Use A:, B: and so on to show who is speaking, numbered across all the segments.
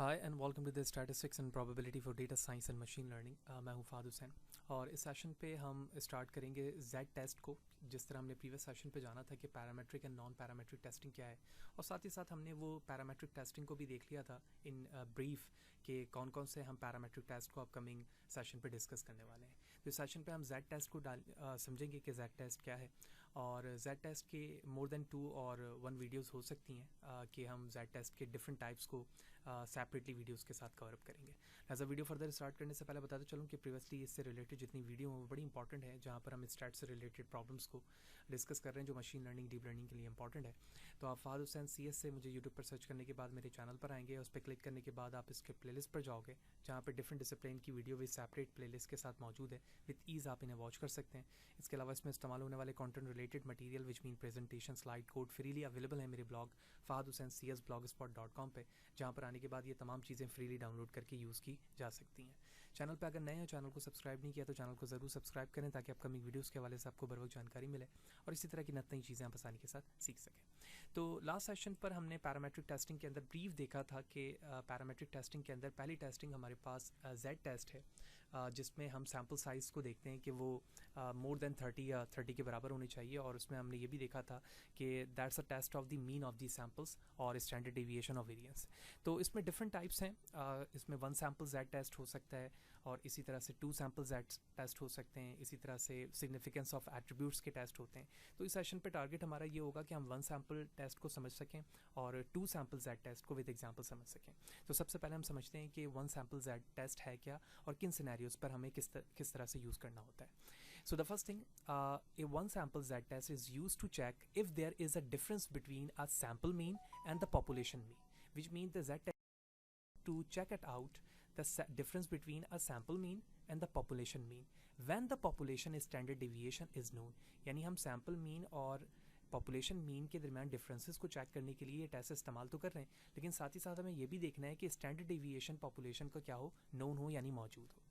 A: Hi and welcome to the statistics and probability for data science and machine learning. मैं हूं Fahd Hussain और इस session पे हम स्टार्ट करेंगे जेड टेस्ट को। जिस तरह हमने प्रीवियस सेशन पे जाना था कि parametric and non parametric testing क्या है, और साथ ही साथ हमने वो पैरामेट्रिक टेस्टिंग को भी देख लिया था इन ब्रीफ कि कौन कौन से हम पैरामेट्रिक टेस्ट को अपकमिंग सेशन पे डिस्कस करने वाले हैं। तो इस सेशन पे हम जेड टेस्ट को समझेंगे कि जेड टेस्ट क्या है, और जेड टेस्ट के मोर देन 2 और 1 वीडियोस हो सकती हैं कि हम जेड टेस्ट के डिफरेंट टाइप्स को सेपरेटली वीडियोस के साथ कवर अप करेंगे। As a video further start करने से पहले बताते चलूँ कि प्रीवियसली इससे रिलेटेड जितनी वीडियो हैं वो बड़ी इंपॉर्टेंट है, जहाँ पर हम स्टैट से रिलेटेड प्रॉब्लम्स को डिस्कस कर रहे हैं जो मशीन लर्निंग डीप लर्निंग के लिए इंपॉर्टेंट है। तो आप फाद हुसैन CS से मुझे यूट्यूब पर सर्च करने के बाद मेरे चैनल पर आएंगे, उस पर क्लिक करने के बाद आप इसके प्लेलिस्ट पर जाओगे, जहाँ पर डिफरेंट डिसिप्लिन की वीडियो भी सेपरेट प्लेलिस्ट के साथ मौजूद है। विद ईज़ आप इन्हें वॉच कर सकते हैं। इसके अलावा इसमें इस्तेमाल होने वाले content related material which mean presentation slide code freely available है मेरे ब्लॉग fahadhusaincs.blogspot.com पे, जहाँ पर आने के बाद ये तमाम चीज़ें फ्रीली डाउनलोड करके यूज़ की जा सकती हैं। चैनल पे अगर नए हैं, चैनल को सब्सक्राइब नहीं किया तो चैनल को ज़रूर सब्सक्राइब करें ताकि अपकमिंग वीडियोस के हवाले से आपको बर वक्त जानकारी मिले और इसी तरह की नई चीज़ें आप आसानी के साथ सीख सकें। तो लास्ट सेशन पर हमने पैरामेट्रिक टेस्टिंग के अंदर ब्रीफ देखा था कि पैरामेट्रिक टेस्टिंग के अंदर पहली टेस्टिंग हमारे पास जेड टेस्ट है, जिसमें हम सैम्पल साइज़ को देखते हैं कि वो मोर देन 30 या 30 के बराबर होनी चाहिए। और उसमें हमने ये भी देखा था कि that's a test of the mean of the samples और स्टैंडर्ड डेविएशन ऑफ वेरिएंस। तो इसमें डिफरेंट टाइप्स हैं। इसमें 1 सैम्पल जेड टेस्ट हो सकता है, और इसी तरह से 2 सैम्पल जेड टेस्ट हो सकते हैं। इसी तरह से सिग्निफिकेंस ऑफ एट्रीब्यूट्स के टेस्ट होते हैं। तो इस सेशन पे टारगेट हमारा ये होगा कि हम 1 सैम्पल टेस्ट को समझ सकें और 2 सैम्पल जेड टेस्ट को विद एग्जांपल समझ सकें। तो सबसे पहले हम समझते हैं कि 1 सैम्पल जेड टेस्ट है क्या और किन सिनेरियोज पर हमें किस तरह से यूज़ करना होता है। So the first thing, a one sample Z test is used to check if there is a difference between a sample mean and the population mean, which means the Z test to check it out the difference between a sample mean and the population mean when the population standard deviation is known। यानी हम sample mean और population mean के दरमियान differences को check करने के लिए ये टेस्ट इस्तेमाल तो कर रहे हैं, लेकिन साथ ही साथ हमें ये भी देखना है कि स्टैंडर्ड डेविएशन पॉपुलेशन का क्या हो, नोन हो यानी मौजूद हो।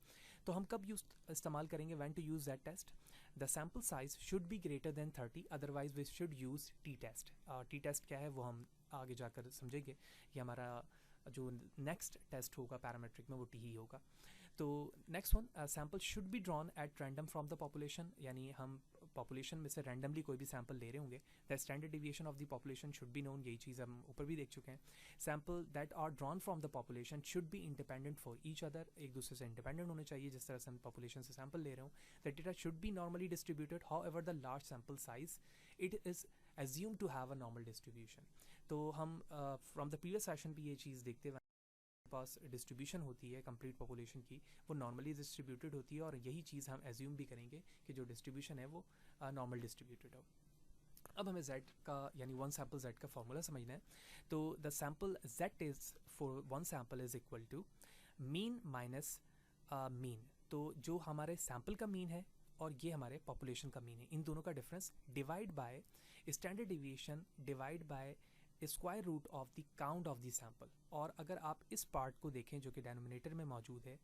A: तो हम कब इस्तेमाल करेंगे when to use that test? The sample size should be greater than 30, otherwise we should use T test. T test क्या है वो हम आगे जाकर समझेंगे। ये हमारा जो नेक्स्ट टेस्ट होगा पैरामेट्रिक में वो टी ही होगा। तो next one, sample should be drawn at random from the population, यानी हम पॉपुलेशन में से रैंडमली कोई भी सैम्पल ले रहे होंगे। The standard deviation of the population should be known, यही चीज़ हम ऊपर भी देख चुके हैं। Sample that are drawn from the population should be independent for each other, एक दूसरे से इंडिपेंडेंट होने चाहिए जिस तरह से हम पॉपुलेशन से सैम्पल ले रहे हो। The data should be normally distributed, however the large sample size it is assume to have a normal distribution. तो हम फ्रॉम द प्रीवियस सेशन भी ये चीज़ देखते हुए पास डिस्ट्रीब्यूशन होती है कंप्लीट पॉपुलेशन की, वो नॉर्मली डिस्ट्रीब्यूटेड होती है, और यही चीज़ हम एज्यूम भी करेंगे कि जो डिस्ट्रीब्यूशन है वो नॉर्मल डिस्ट्रीब्यूटेड हो। अब हमें Z का यानी 1 सैम्पल Z का फॉर्मूला समझना है। तो the sample Z is for 1 sample is equal to mean minus mean. तो जो हमारे सैम्पल का मीन है और ये हमारे पॉपुलेशन का मीन है, इन दोनों का difference divide by standard deviation divide by square root of the count of the sample. और अगर आप इस पार्ट को देखें जो कि डेनोमिनेटर में मौजूद है,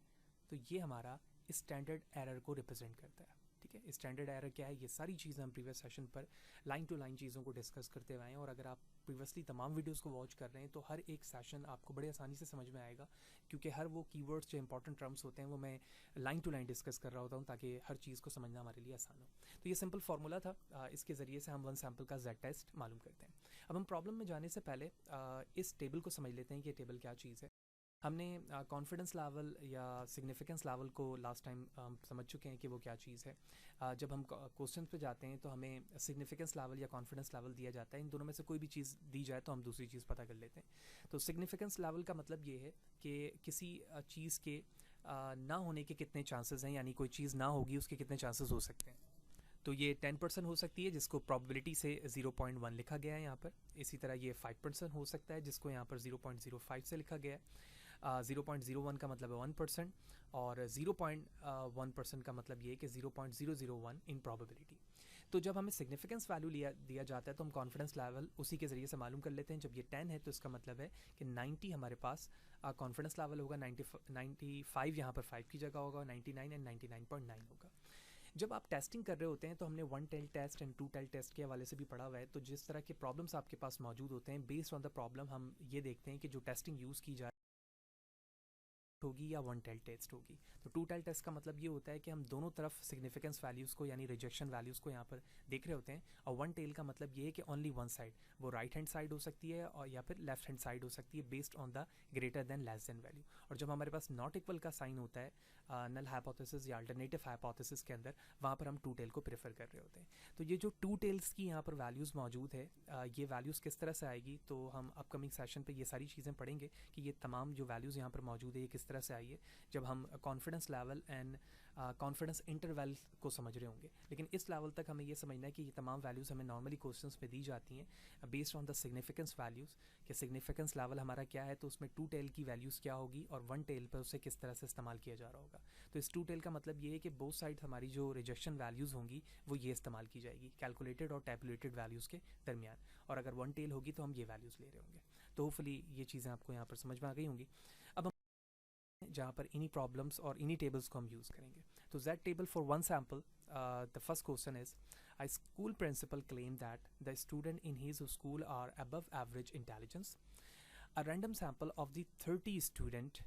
A: तो ये हमारा स्टैंडर्ड एरर को रिप्रेजेंट करता है। ठीक है, स्टैंडर्ड एरर क्या है, ये सारी चीज़ें हम प्रीवियस सेशन पर लाइन टू लाइन चीज़ों को डिस्कस करते हुए आए हैं। और अगर आप प्रीवियसली तमाम वीडियोस को वॉच कर रहे हैं तो हर एक सेशन आपको बड़े आसानी से समझ में आएगा, क्योंकि हर वो कीवर्ड्स जो इंपॉर्टेंट टर्म्स होते हैं वो मैं लाइन टू लाइन डिस्कस कर रहा होता हूँ ताकि हर चीज़ को समझना हमारे लिए आसान हो। तो ये सिंपल फार्मूला था, इसके ज़रिए से हम 1 सैम्पल का Z टेस्ट मालूम करते हैं। अब हम प्रॉब्लम में जाने से पहले इस टेबल को समझ लेते हैं कि ये टेबल क्या चीज़ है। हमने कॉन्फिडेंस लेवल या सिग्निफिकेंस लेवल को लास्ट टाइम समझ चुके हैं कि वो क्या चीज़ है। जब हम क्वेश्चन पे जाते हैं तो हमें सिग्निफिकेंस लेवल या कॉन्फिडेंस लेवल दिया जाता है, इन दोनों में से कोई भी चीज़ दी जाए तो हम दूसरी चीज़ पता कर लेते हैं। तो सिग्निफिकेंस लेवल का मतलब ये है कि किसी चीज़ के ना होने के कितने चांसेस हैं, यानी कोई चीज़ ना होगी उसके कितने चांसेस हो सकते हैं। तो ये 10% हो सकती है जिसको प्रोबेबिलिटी से 0.1 लिखा गया है यहाँ पर। इसी तरह ये 5% हो सकता है जिसको यहाँ पर 0.05 से लिखा गया है। 0.01 का मतलब है 1%, और 0.1% का मतलब ये है कि 0.001 इन प्रोबेबिलिटी। तो जब हमें सिग्निफिकेंस वैल्यू दिया जाता है तो हम कॉन्फिडेंस लेवल उसी के ज़रिए से मालूम कर लेते हैं। जब ये 10 है तो इसका मतलब है कि 90 हमारे पास कॉन्फिडेंस लेवल होगा, 95 यहाँ पर 5 की जगह होगा, 99 एंड 99.9 होगा। जब आप टेस्टिंग कर रहे होते हैं तो हमने 1 tail test and 2 tail test के हवाले से भी पढ़ा हुआ है। तो जिस तरह के प्रॉब्लम्स आपके पास मौजूद होते हैं, बेस्ड ऑन द प्रॉब्लम हम ये देखते हैं कि जो टेस्टिंग यूज़ की जाए होगी या वन टेल टेस्ट होगी। तो टू टेल टेस्ट का मतलब ये होता है कि हम दोनों तरफ सिग्निफिकेंस वैल्यूज़ को यानी रिजेक्शन वैल्यूज़ को यहाँ पर देख रहे होते हैं, और वन टेल का मतलब ये है कि ओनली वन साइड, वो राइट हैंड साइड हो सकती है और या फिर लेफ्ट हैंड साइड हो सकती है based on the greater than less than value. और जब हमारे पास नॉट इक्वल का साइन होता है नल हाइपोथेसिस या अल्टरनेटिव हाइपोथेसिस के अंदर, वहाँ पर हम टू टेल को प्रेफर कर रहे होते हैं। तो ये जो टू टेल्स की यहाँ पर वैल्यूज़ मौजूद है, ये वैल्यूज़ किस तरह से आएगी, तो हम अपकमिंग सेशन पे ये सारी चीज़ें पढ़ेंगे कि ये तमाम जो वैल्यूज़ यहाँ पर मौजूद है ये किस तरह से आई है, जब हम confidence level and confidence interval को समझ रहे होंगे। लेकिन इस लेवल तक हमें ये समझना है कि ये तमाम वैल्यूज़ हमें नॉर्मली क्वेश्चंस में दी जाती हैं based on the significance values, कि सिग्निफिकेंस लेवल हमारा क्या है, तो उसमें टू टेल की वैल्यूज़ क्या होगी और वन टेल पर उसे किस तरह से इस्तेमाल किया जा रहा होगा। तो इस टू टेल का मतलब ये है कि बोथ साइड हमारी जो रिजेक्शन वैल्यूज़ होंगी वो ये इस्तेमाल की जाएगी कैलकुलेटेड और टैबुलेटेड वैल्यूज़ के दरमियान, और अगर वन टेल होगी तो हम ये वैल्यूज़ ले रहे होंगे। तो होपफुली ये चीज़ें आपको यहाँ पर समझ में आ गई होंगी। अब हम जहाँ पर इन्हीं प्रॉब्लम्स और इन्हीं टेबल्स को हम यूज़ करेंगे। तो Z table for one sample, the first question is a school principal claimed that the student in his school are above average intelligence. A random sample of the 30 student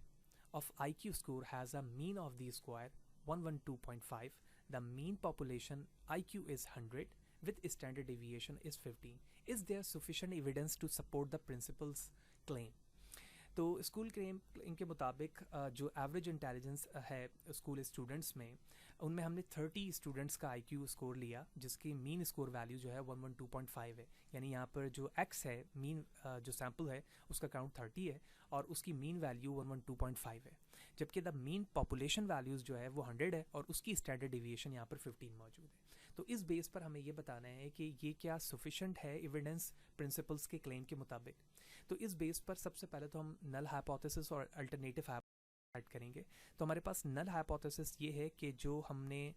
A: of IQ score has a mean of the square 112.5. The mean population IQ is 100 with standard deviation is 15. Is there sufficient evidence to support the principal's claim? तो school claim इनके मुताबिक जो average intelligence है school students में, उनमें हमने 30 students का IQ score लिया जिसकी मीन स्कोर वैल्यू जो है 112.5 है। यानी यहाँ पर जो एक्स है, मीन जो सैम्पल है उसका काउंट 30 है और उसकी मीन वैल्यू 112.5 है, जबकि द मीन पॉपुलेशन वैल्यूज़ जो है वो 100 है और उसकी स्टैंडर्ड डिविएशन यहाँ पर 15 मौजूद है। तो इस बेस पर हमें ये बताना है कि ये क्या सफिशेंट है एविडेंस प्रिंसिपल्स के क्लेम के मुताबिक। तो इस बेस पर सबसे पहले तो हम नल हाइपोथेसिस और अल्टरनेटिव हाइपोथेसिस करेंगे। तो हमारे पास नल हाइपोथेसिस ये है कि जो हमने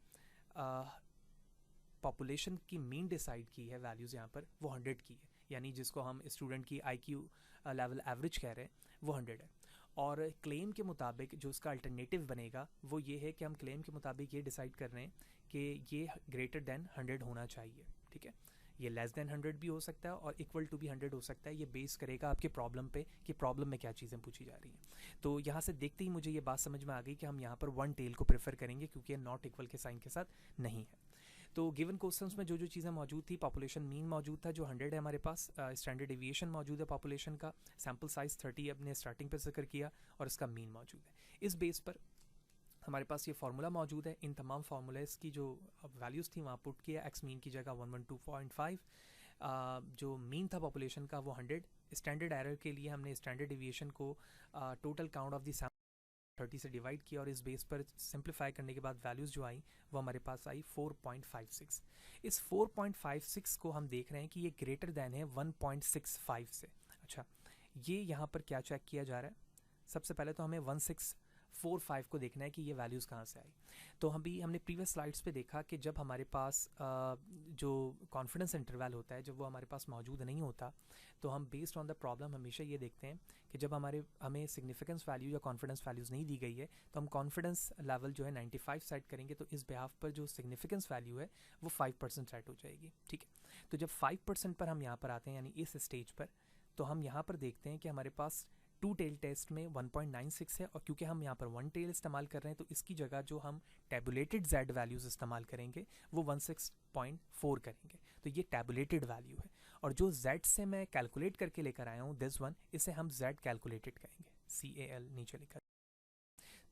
A: पॉपुलेशन की मीन डिसाइड की है वैल्यूज़ यहाँ पर वो 100 की है, यानी जिसको हम स्टूडेंट की आईक्यू लेवल एवरेज कह रहे हैं वो 100 है। और क्लेम के मुताबिक जो इसका अल्टरनेटिव बनेगा वो ये है कि हम क्लेम के मुताबिक ये डिसाइड कर रहे हैं कि ये ग्रेटर देन 100 होना चाहिए। ठीक है, ये लेस देन 100 भी हो सकता है और इक्वल टू भी 100 हो सकता है। ये बेस करेगा आपके प्रॉब्लम पे कि प्रॉब्लम में क्या चीज़ें पूछी जा रही हैं। तो यहाँ से देखते ही मुझे ये बात समझ में आ गई कि हम यहाँ पर वन टेल को प्रेफर करेंगे क्योंकि ये नॉट इक्वल के साइन के साथ नहीं है। तो गिवन क्वेश्चंस में जो जो चीज़ें मौजूद थी, पॉपुलेशन मीन मौजूद था जो 100 है हमारे पास, स्टैंडर्ड डिविएशन मौजूद है पॉपुलेशन का, सैम्पल साइज़ 30 अपने स्टार्टिंग पे जिक्र किया और इसका मीन मौजूद है। इस बेस पर हमारे पास ये फार्मूला मौजूद है। इन तमाम फार्मूलेस की जो वैल्यूज़ थी वहाँ पुट किया, एक्स मीन की जगह 112.5, जो मीन था पॉपुलेशन का वो 100, स्टैंडर्ड एरर के लिए हमने स्टैंडर्ड डिविएशन को total count of the sample 30 से डिवाइड किया और इस बेस पर सिंप्लीफाई करने के बाद वैल्यूज़ जो आई वो हमारे पास आई 4.56। इस 4.56 को हम देख रहे हैं कि ये ग्रेटर दैन है 1.65 से। अच्छा, ये यहाँ पर क्या चेक किया जा रहा है, सबसे पहले तो हमें 1645 को देखना है कि ये वैल्यूज़ कहाँ से आई। तो हमने प्रीवियस स्लाइड्स पे देखा कि जब हमारे पास जो कॉन्फिडेंस इंटरवल होता है जब वो हमारे पास मौजूद नहीं होता तो हम बेस्ड ऑन द प्रॉब्लम हमेशा ये देखते हैं कि जब हमें सिग्निफिकेंस वैल्यू या कॉन्फिडेंस वैल्यूज़ नहीं दी गई है तो हम कॉन्फिडेंस लेवल जो है 95 सेट करेंगे, तो इस बिहाफ पर जो सिग्निफिकेंस वैल्यू है वो 5% सेट हो जाएगी। ठीक है, तो जब 5% पर हम यहाँ पर आते हैं यानी इस स्टेज पर, तो हम यहाँ पर देखते हैं कि हमारे पास टू टेल टेस्ट में 1.96 है और क्योंकि हम यहाँ पर वन टेल इस्तेमाल कर रहे हैं तो इसकी जगह जो हम टैबुलेटेड Z वैल्यूज़ इस्तेमाल करेंगे वो 16.4 करेंगे। तो ये टैबुलेटेड वैल्यू है और जो Z से मैं कैलकुलेट करके लेकर आया हूँ दिस वन, इसे हम Z कैलकुलेटेड कहेंगे, CAL नीचे लिखा।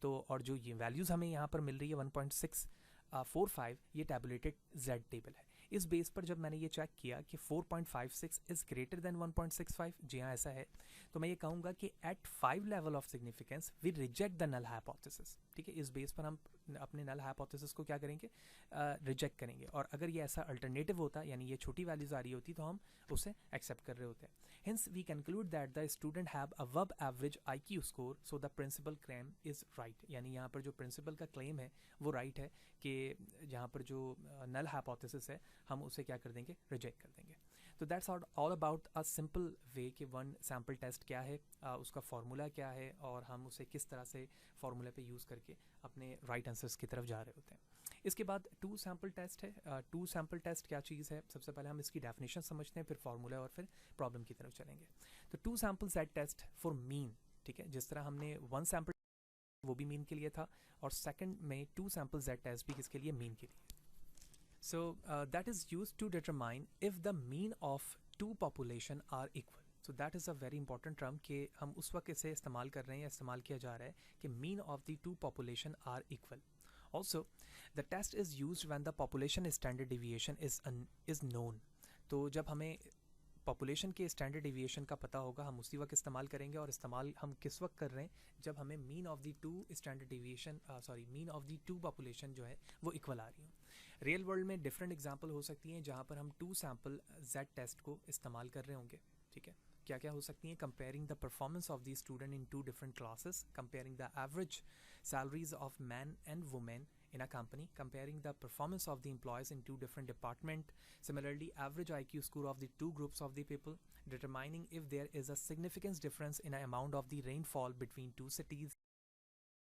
A: तो और जो ये वैल्यूज़ हमें यहाँ पर मिल रही है 1.645, ये टैबुलेटेड Z टेबल है। इस बेस पर जब मैंने ये चेक किया कि 4.56 इज़ ग्रेटर देन 1.65, जी हाँ ऐसा है, तो मैं ये कहूँगा कि at 5 level of significance we reject the null hypothesis. ठीक है, इस बेस पर हम अपने नल हाइपोथेसिस को क्या करेंगे, रिजेक्ट करेंगे। और अगर ये ऐसा अल्टरनेटिव होता यानी ये छोटी वैल्यूज़ आ रही होती तो हम उसे एक्सेप्ट कर रहे होते हैं। Hence we conclude that the student have above average IQ score, so the principal claim is right। यानी यहाँ पर जो प्रिंसिपल का क्लेम है वो राइट है कि यहाँ पर जो नल हाइपोथेसिस है हम उसे क्या कर देंगे, रिजेक्ट कर देंगे। तो that's all about a simple way कि वन सैम्पल टेस्ट क्या है, उसका फार्मूला क्या है और हम उसे किस तरह से फार्मूले पे यूज़ करके अपने राइट आंसर्स की तरफ जा रहे होते हैं। इसके बाद टू सैम्पल टेस्ट है। टू सैम्पल टेस्ट क्या चीज़ है, सबसे पहले हम इसकी डेफिनेशन समझते हैं, फिर फार्मूला और फिर प्रॉब्लम की तरफ चलेंगे। तो two sample Z test for mean, ठीक है, जिस तरह हमने वन सैम्पल वो भी मीन के लिए था, और सेकंड में 2 सैम्पल जेड टेस्ट भी किसके लिए, मीन के लिए. So that is used to determine if the mean of two population are equal. So that is a very important term कि हम उस वक्त इसे इस्तेमाल कर रहे हैं या इस्तेमाल किया जा रहा है कि mean of the two population are equal. Also, the test is used when the population standard deviation is known. तो जब हमें पॉपुलेशन के स्टैंडर्ड डिविएशन का पता होगा हम उसी वक्त इस्तेमाल करेंगे, और इस्तेमाल हम किस वक्त कर रहे हैं, जब हमें mean of the two standard deviation mean of the two population जो है वो इक्वल आ रही हो. रियल वर्ल्ड में डिफरेंट एग्जांपल हो सकती हैं जहाँ पर हम 2 सैम्पल जेड टेस्ट को इस्तेमाल कर रहे होंगे. ठीक है, क्या क्या हो सकती हैं, comparing the performance of the student in 2 different classes, comparing the average salaries of men and women in a company, comparing the performance of the employees in 2 different departments, similarly average IQ score of the 2 groups of the people, determining if there is a significant difference in the amount of the rainfall between 2 cities,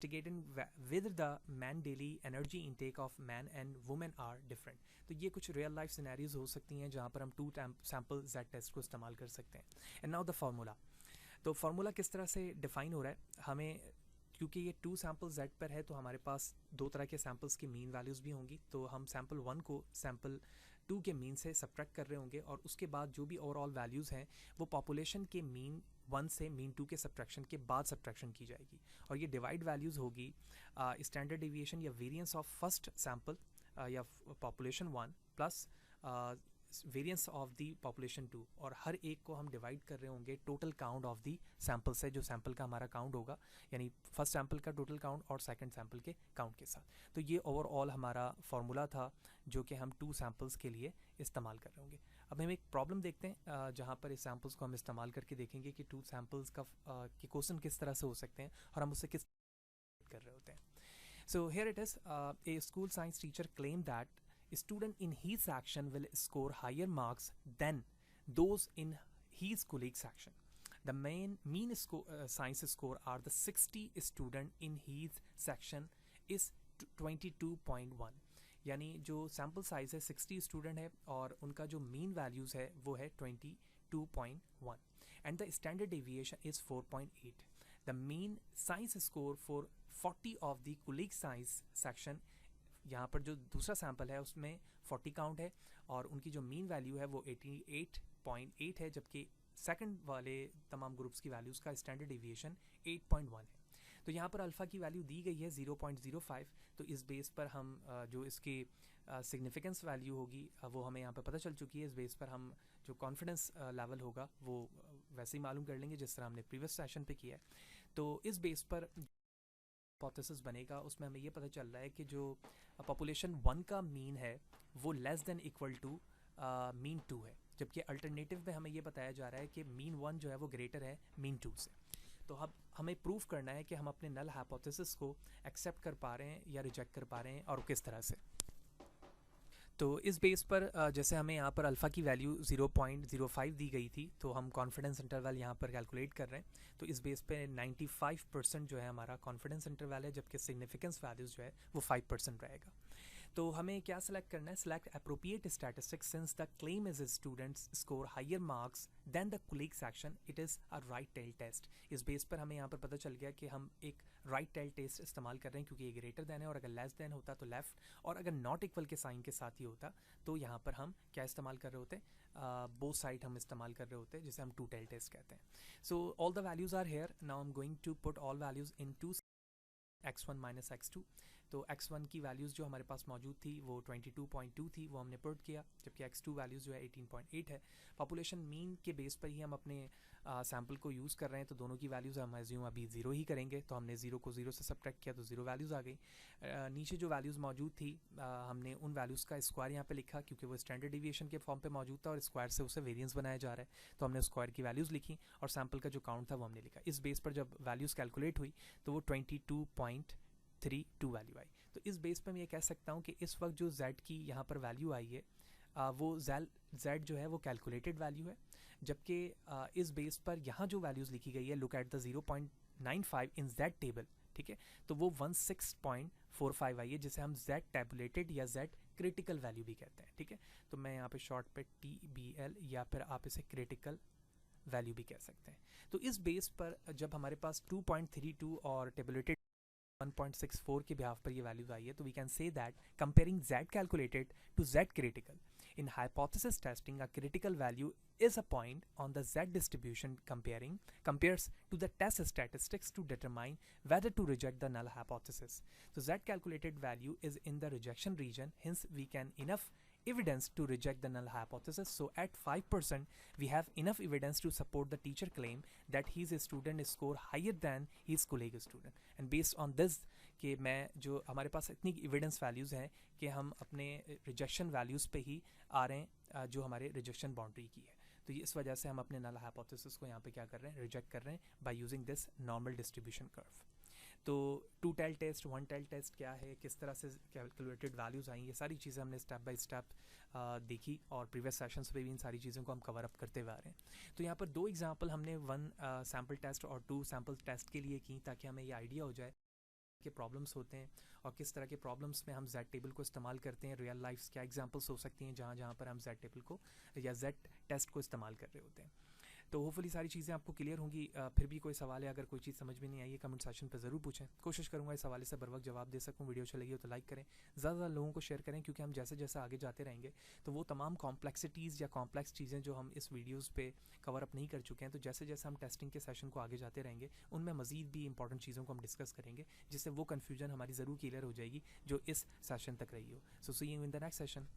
A: investigating whether the man daily energy intake of men and women are different. तो ये कुछ real life scenarios हो सकती हैं जहाँ पर हम 2 sample Z test को इस्तेमाल कर सकते हैं. And now the formula. तो फार्मूला किस तरह से डिफाइन हो रहा है, हमें क्योंकि ये 2 सैम्पल जेड पर है तो हमारे पास 2 तरह के सैम्पल्स की मीन वैल्यूज़ भी होंगी. तो हम सैम्पल 1 को सैम्पल 2 के मीन से सब्ट्रैक्ट कर रहे होंगे, और उसके बाद जो भी ओवरऑल वैल्यूज़ हैं वो पॉपुलेशन के मीन 1 से मीन 2 के सब्ट्रैक्शन के बाद सब्ट्रैक्शन की जाएगी. और ये डिवाइड वैल्यूज़ होगी स्टैंडर्ड डिविएशन या वेरिएंस ऑफ फर्स्ट सैम्पल या population 1 plus variance of the population 2, और हर एक को हम डिवाइड कर रहे होंगे total count of the sample से, जो सैम्पल का हमारा काउंट होगा, यानी फर्स्ट सैम्पल का टोटल काउंट और सेकंड सैम्पल के काउंट के साथ. तो ये ओवरऑल हमारा फार्मूला था जो कि हम 2 सैम्पल्स के लिए इस्तेमाल कर रहे होंगे. अब हम एक प्रॉब्लम देखते हैं जहाँ पर इस सैम्पल्स को हम इस्तेमाल करके देखेंगे कि 2 सैम्पल्स का के क्वेश्चन किस तरह से हो सकते हैं और हम उससे किस कर रहे होते हैं. So here it is, A school science teacher claim that a student in his section will score higher marks than those in his colleague section. The mean science score are the 60 student in his section is 22.1. यानी जो sample size है 60 student है और उनका जो mean values है वो है 22.1 and the standard deviation is 4.8. The mean science score for 40 of the colleague science section, यहाँ पर जो दूसरा सैम्पल है उसमें 40 काउंट है और उनकी जो मीन वैल्यू है वो 88.8 है, जबकि सेकंड वाले तमाम ग्रुप्स की वैल्यूज़ का स्टैंडर्ड डेविएशन 8.1 है. तो यहाँ पर अल्फ़ा की वैल्यू दी गई है 0.05. तो इस बेस पर हम जो इसकी सिग्निफिकेंस वैल्यू होगी वो हमें यहाँ पर पता चल चुकी है. इस बेस पर हम जो कॉन्फिडेंस लेवल होगा वो वैसे ही मालूम कर लेंगे जिस तरह हमने प्रीवियस सेशन पे किया है. तो इस बेस पर हाइपोथेसिस बनेगा, उसमें हमें ये पता चल रहा है कि जो पॉपुलेशन 1 का मीन है वो less than equal to mean 2 है, जबकि अल्टरनेटिव में हमें ये बताया जा रहा है कि मीन 1 जो है वो ग्रेटर है मीन 2 से. तो अब हमें प्रूव करना है कि हम अपने नल हाइपोथेसिस को एक्सेप्ट कर पा रहे हैं या रिजेक्ट कर पा रहे हैं और किस तरह से. तो इस बेस पर जैसे हमें यहाँ पर अल्फ़ा की वैल्यू 0.05 दी गई थी तो हम कॉन्फिडेंस इंटरवल यहाँ पर कैलकुलेट कर रहे हैं. तो इस बेस पे 95% जो है हमारा कॉन्फिडेंस इंटरवल है, जबकि सिग्निफिकेंस वैल्यूज़ जो है वो 5% रहेगा. तो हमें क्या सेलेक्ट करना है, select appropriate statistics since the claim is students score higher marks than the colleague section, it is a right tail test. इस बेस पर हमें यहाँ पर पता चल गया कि हम एक राइट टेल टेस्ट इस्तेमाल कर रहे हैं क्योंकि ये ग्रेटर देन है, और अगर लेस देन होता तो लेफ्ट, और अगर नॉट इक्वल के साइन के साथ ही होता तो यहाँ पर हम क्या इस्तेमाल कर रहे होते, बोथ साइड हम इस्तेमाल कर रहे होते जिसे हम 2 टेल टेस्ट कहते हैं. So all the values are here. Now I am going to put all values into x1 minus x2. तो x1 की वैल्यूज़ जो हमारे पास मौजूद थी वो 22.2 थी, वो हमने पुट किया, जबकि x2 वैल्यूज़ जो है 18.8 है. पॉपुलेशन मीन के बेस पर ही हम अपने सैम्पल को यूज़ कर रहे हैं, तो दोनों की वैल्यूज़ हम एज्यूम अभी 0 ही करेंगे. तो हमने 0 को 0 से सब्ट्रैक्ट किया तो 0 वैल्यूज़ आ गई. नीचे जो वैल्यूज़ मौजूद थी हमने उन वैल्यूज़ का स्क्वायर यहाँ पे लिखा क्योंकि वो स्टैंडर्ड डिविएशन के फॉर्म पे मौजूद था और स्क्वायर से उसे वेरिएंस बनाया जा रहा है. तो हमने स्क्वायर की वैल्यूज़ लिखी और सैम्पल का जो काउंट था वो हमने लिखा. इस बेस पर जब वैल्यूज़ कैलकुलेट हुई तो वो 22.32 वैल्यू आई. तो इस बेस पर मैं ये कह सकता हूँ कि इस वक्त जो z की यहाँ पर वैल्यू आई है वो z जो है वो कैलकुलेटेड वैल्यू है, जबकि इस बेस पर यहाँ जो वैल्यूज़ लिखी गई है, look at the 0.95 in z table, ठीक है, तो वो 16.45 आई है जिसे हम z टैबुलेटेड या z क्रिटिकल वैल्यू भी कहते हैं. ठीक है, तो मैं यहाँ पे शॉर्ट पे TBL या फिर आप इसे क्रिटिकल वैल्यू भी कह सकते हैं. तो इस बेस पर जब हमारे पास 2.32 और टेबुलेटेड 1.64 के बिहाफ पर ये वैल्यूज आई है, तो we can say that comparing z calculated to z critical in hypothesis testing, a critical value is a point on the z distribution compares to the test statistics to determine whether to reject the null hypothesis. So z calculated value is in the rejection region, hence we can enough evidence to reject the null hypothesis. So at 5% we have enough evidence to support the teacher claim that his student score higher than his colleague student, and based on this कि मैं जो हमारे पास इतनी evidence values हैं कि हम अपने rejection values पे ही आ रहे हैं जो हमारे रिजेक्शन बाउंड्री की है, तो ये इस वजह से हम अपने नल हाइपोथेसिस को यहाँ पे क्या कर रहे हैं, रिजेक्ट कर रहे हैं by using this normal distribution curve. तो 2 टेल टेस्ट 1 टेल टेस्ट क्या है, किस तरह से कैलकुलेटेड वैल्यूज़ आई, ये सारी चीज़ें हमने स्टेप बाय स्टेप देखी और प्रीवियस सेशंस पे भी इन सारी चीज़ों को हम कवर अप करते हुए आ रहे हैं. तो यहाँ पर 2 एग्जांपल हमने 1 सैम्पल टेस्ट और 2 सैम्पल टेस्ट के लिए की, ताकि हमें ये आइडिया हो जाए के प्रॉब्लम्स होते हैं और किस तरह के प्रॉब्लम्स में हम जेड टेबल को इस्तेमाल करते हैं. रियल लाइफ क्या एग्जांपल्स हो सकती हैं जहाँ पर हम जेड टेबल को या जेड टेस्ट को इस्तेमाल कर रहे होते हैं. तो होपफुली सारी चीज़ें आपको क्लियर होंगी. फिर भी कोई सवाल है, अगर कोई चीज़ समझ में नहीं आई है कमेंट सेक्शन पर ज़रूर पूछें. कोशिश करूँगा इस हवाले से बर वक्त जवाब दे सकूँ. वीडियो अच्छी लगी हो तो लाइक करें, ज़्यादा लोगों को शेयर करें, क्योंकि हम जैसे जैसे आगे जाते रहेंगे तो वो तमाम कॉम्प्लेक्सिटीज़ या कॉम्प्लेक्स चीज़ें जो हम इस वीडियोज़ पे कवर अप नहीं कर चुके हैं, तो जैसे जैसे हम टेस्टिंग के सेशन को आगे जाते रहेंगे उनमें मज़ीद भी इंपॉर्टेंट चीज़ों को हम डिस्कस करेंगे, जिससे वो कन्फ्यूजन हमारी ज़रूर क्लियर हो जाएगी जो इस सेशन तक रही हो. So see you in the next session.